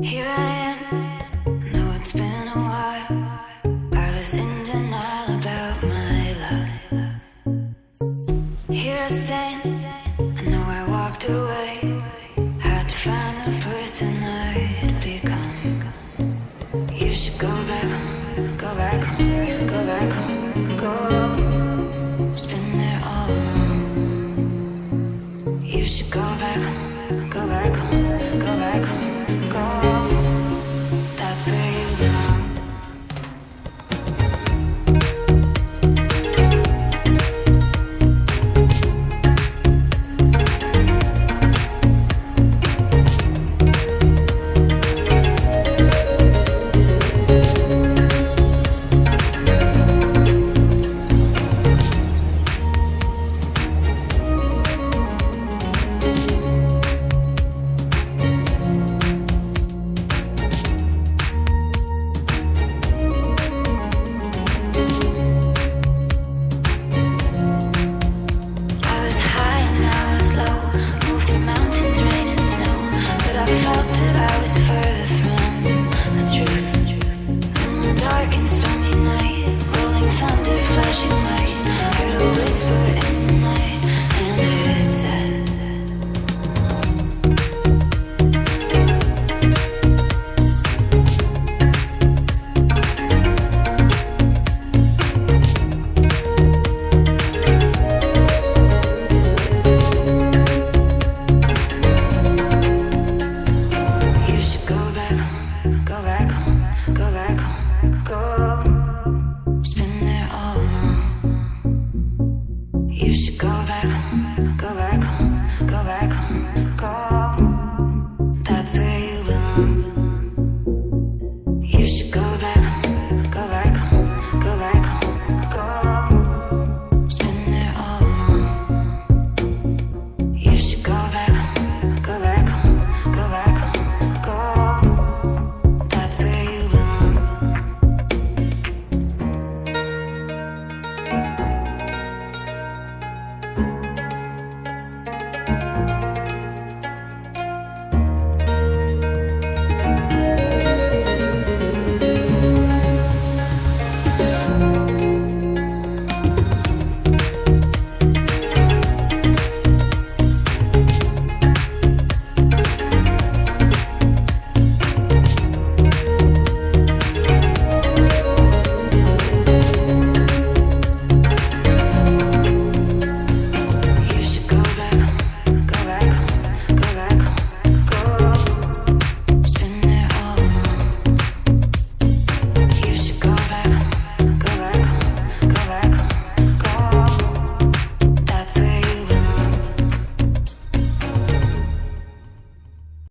Here I am, know it's been a while. I was in denial about my love. Here I stand, I know I walked away. Had to find the person I'd become. You should go back home, go back home, go back home, go. It's been there all along. You should go back home, go back home, go back home, go. That's where you belong. I was high and I was low, moved through mountains, rain and snow, but I felt